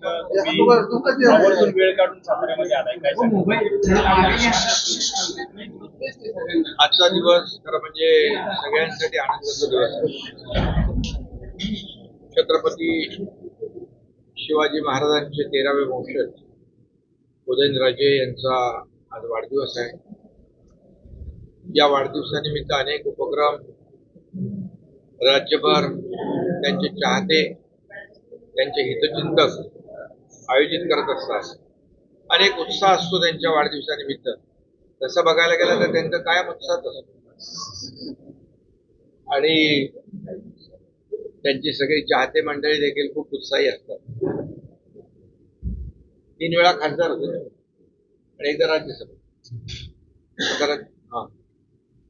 आवर्जून वेळ काढून साताऱ्यामध्ये आलाय, काय आजचा दिवस खरं म्हणजे सगळ्यांसाठी आनंदाचा दिवस आहे. छत्रपती शिवाजी महाराजांचे 13वे वंशज उदयनराजे यांचा आज वाढदिवस आहे. या वाढदिवसानिमित्त अनेक उपक्रम राज्यभर त्यांचे चाहते, त्यांचे हितचिंतक आयोजित करत असतात. अनेक उत्साह असतो त्यांच्या वाढदिवसानिमित्त. तसं बघायला गेलं तर त्यांचं कायम उत्साहच असतो आणि त्यांची सगळी चाहते मंडळी देखील खूप उत्साही असतात. 3 वेळा खासदार होते आणि एकदा राज्यसभा.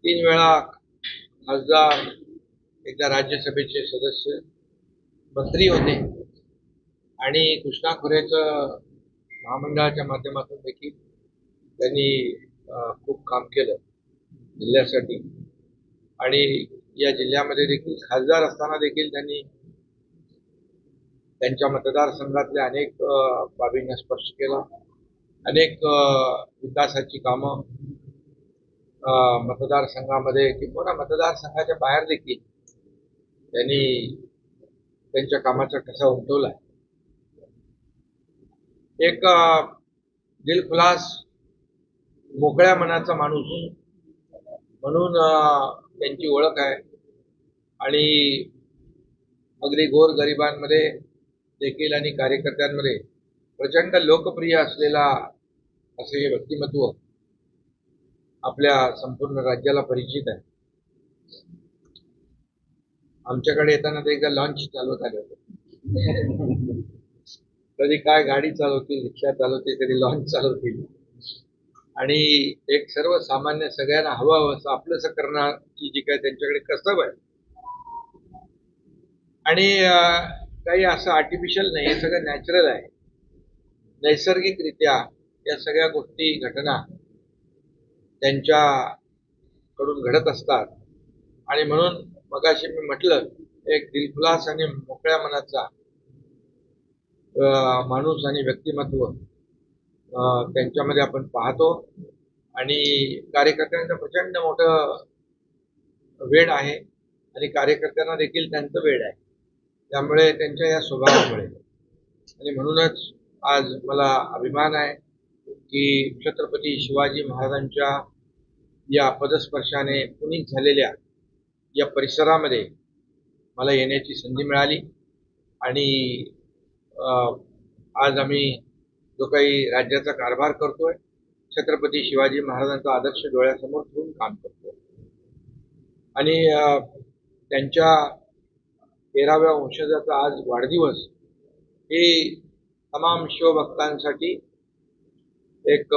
3 वेळा खासदार, एकदा राज्यसभेचे सदस्य, मंत्री होते आणि कृष्णा खोऱ्याचं महामंडळाच्या माध्यमातून देखील त्यांनी खूप काम केलं जिल्ह्यासाठी आणि या जिल्ह्यामध्ये देखील खासदार असताना देखील त्यांनी त्यांच्या मतदारसंघातल्या अनेक बाबींना स्पर्श केला. अनेक विकासाची कामं मतदारसंघामध्ये किंवा मतदारसंघाच्या बाहेर देखील त्यांनी त्यांच्या कामाचा ठसा उमटवला. एक दिलखुलास मोकळ्या मनाचा माणूस म्हणून त्यांची ओळख आहे आणि अगदी गोरगरिबांमध्ये देखील आणि कार्यकर्त्यांमध्ये प्रचंड लोकप्रिय असलेला असे हे व्यक्तिमत्व आपल्या संपूर्ण राज्याला परिचित आहे. आमच्याकडे येताना ते एकदा लॉन्च चालवत आले होते. कधी काय गाडी चालवतील, रिक्षा चालवतील, कधी लॉन्च चालवतील आणि एक सर्वसामान्य सगळ्यांना हवं असं आपलंसं करण्याची जी काय त्यांच्याकडे कसब आहे आणि काही असं आर्टिफिशियल नाही, हे सगळं नॅचरल आहे. नैसर्गिकरित्या या सगळ्या गोष्टी घटना त्यांच्याकडून घडत असतात आणि म्हणून मगाशी मी म्हटलं एक दिलखुलास आणि मोकळ्या मनाचा माणूस आणि व्यक्तिमत्व त्यांच्यामध्ये आपण पाहतो आणि कार्यकर्त्यांचं प्रचंड मोठं वेड आहे आणि कार्यकर्त्यांना देखील त्यांचं वेड आहे. त्यामुळे त्यांच्या या स्वभावामुळे आणि म्हणूनच आज मला अभिमान आहे की छत्रपती शिवाजी महाराजांच्या या पदस्पर्शाने पुनीत झालेल्या या परिसरामध्ये मला येण्याची संधी मिळाली आणि आज आम्ही जो काही राज्याचा कारभार करतोय छत्रपती शिवाजी महाराजांचा आदर्श डोळ्यासमोर ठेवून काम करतोय आणि त्यांच्या 13व्या वंशजाचा आज वाढदिवस हे तमाम शिवभक्तांसाठी एक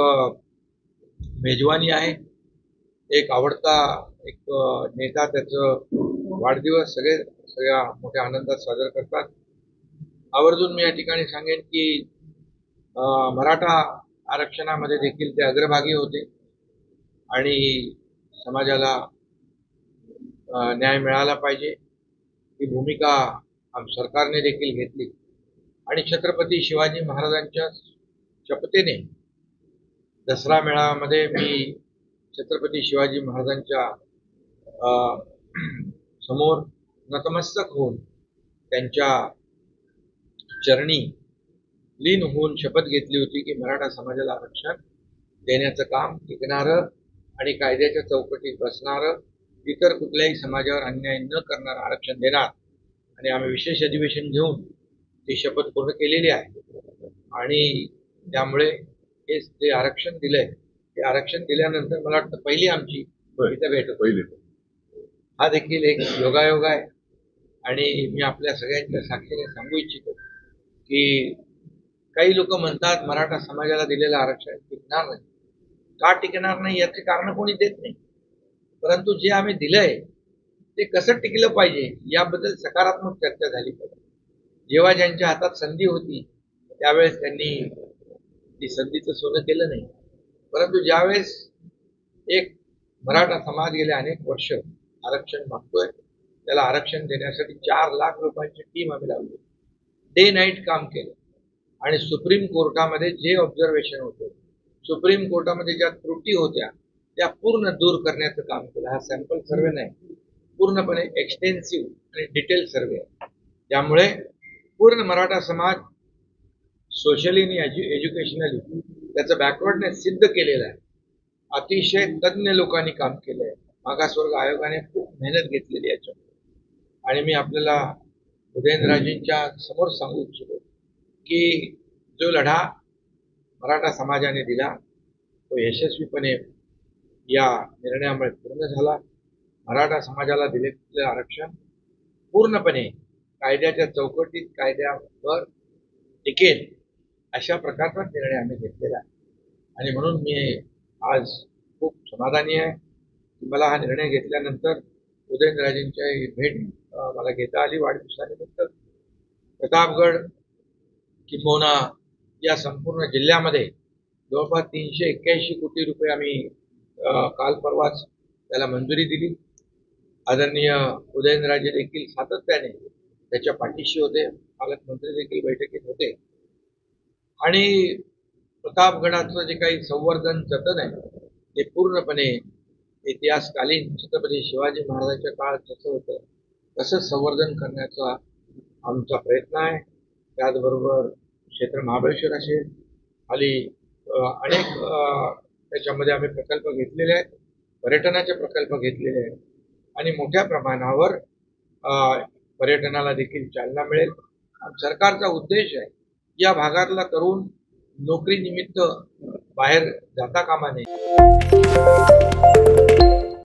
मेजवानी आहे. एक आवडता एक नेता त्याचं वाढदिवस सगळ्या मोठ्या आनंदात साजरा करतात. आवर्जून मी या ठिकाणी सांगेन की मराठा आरक्षणामध्ये देखील ते अग्रभागी होते आणि समाजाला न्याय मिळाला पाहिजे ही भूमिका सरकारने देखील घेतली आणि छत्रपती शिवाजी महाराजांच्या शपथेने दसरा मेळाव्यामध्ये मी छत्रपती शिवाजी महाराजांच्या समोर नतमस्तक होऊन त्यांच्या चरणी लीन होऊन शपथ घेतली होती की मराठा समाजाला आरक्षण देण्याचं काम टिकणारं आणि कायद्याच्या चौकटीत बसणारं, इतर कुठल्याही समाजावर अन्याय न करणारं आरक्षण देणार आणि आम्ही विशेष अधिवेशन घेऊन ती शपथ पूर्ण केलेली आहे. आणि त्यामुळे हे जे आरक्षण दिलंय ते आरक्षण दिल्यानंतर मला वाटतं पहिली आमची इथं भेट होईल. हा देखील एक योगायोग आहे आणि मी आपल्या सगळ्यांच्या साक्षीने सांगू इच्छितो की काही लोक म्हणतात मराठा समाजाला दिलेलं आरक्षण टिकणार नाही. का टिकणार नाही याचे कारण कोणी देत नाही, परंतु जे आम्ही दिलंय ते कसं टिकलं पाहिजे याबद्दल सकारात्मक चर्चा झाली पाहिजे. जेव्हा ज्यांच्या हातात संधी होती त्यावेळेस त्यांनी ती संधीचं सोनं केलं नाही, परंतु ज्यावेळेस एक मराठा समाज गेले अनेक वर्ष आरक्षण मागतोय त्याला आरक्षण देण्यासाठी 4 लाख रुपयांची टीम आम्ही लावली, डे नाईट काम केलं आणि सुप्रीम कोर्टामध्ये जे ऑब्झर्वेशन होते, सुप्रीम कोर्टामध्ये ज्या त्रुटी होत्या त्या पूर्ण दूर करण्याचं काम केलं. हा सॅम्पल सर्वे नाही, पूर्णपणे एक्सटेन्सिव्ह आणि डिटेल सर्वे आहे. त्यामुळे पूर्ण मराठा समाज सोशली आणि एज्युकेशनली त्याचं बॅकवर्डनेस सिद्ध केलेलं आहे. अतिशय तज्ज्ञ लोकांनी काम केलंय. मागासवर्ग आयोगाने खूप मेहनत घेतलेली याच्यामध्ये. आणि मी आपल्याला उदयनराजेंच्या समोर सांगू इच्छितो की जो लढा मराठा समाजाने दिला तो यशस्वीपणे या निर्णयामुळे पूर्ण झाला. मराठा समाजाला दिलेलं आरक्षण पूर्णपणे कायद्याच्या चौकटीत कायद्यावर टिकेल अशा प्रकारचा निर्णय आम्ही घेतलेला आहे. आणि म्हणून मी आज खूप समाधानी आहे की मला हा निर्णय घेतल्यानंतर उदयनराजेंच्या ही भेट मला घेता आली वाढदिवसानिमित्त. प्रतापगड किंबहुना या संपूर्ण जिल्ह्यामध्ये जवळपास 381 कोटी रुपये आम्ही काल परवाच त्याला मंजुरी दिली. आदरणीय उदयनराजे देखील सातत्याने त्याच्या पाठीशी होते. पालकमंत्री देखील बैठकीत होते. आणि प्रतापगडाचं जे काही संवर्धन जतन आहे ते पूर्णपणे इतिहासकालीन छत्रपती शिवाजी महाराजांच्या काळात जसं होतं तसंच संवर्धन करण्याचा आमचा प्रयत्न आहे. त्याचबरोबर क्षेत्र महाबळेश्वर असेल, खाली अनेक त्याच्यामध्ये आम्ही प्रकल्प घेतलेले आहेत, पर्यटनाचे प्रकल्प घेतलेले आहेत आणि मोठ्या प्रमाणावर पर्यटनाला देखील चालना मिळेल. सरकारचा उद्देश आहे या भागातला तरुण नोकरीनिमित्त बाहेर जाता कामा नये.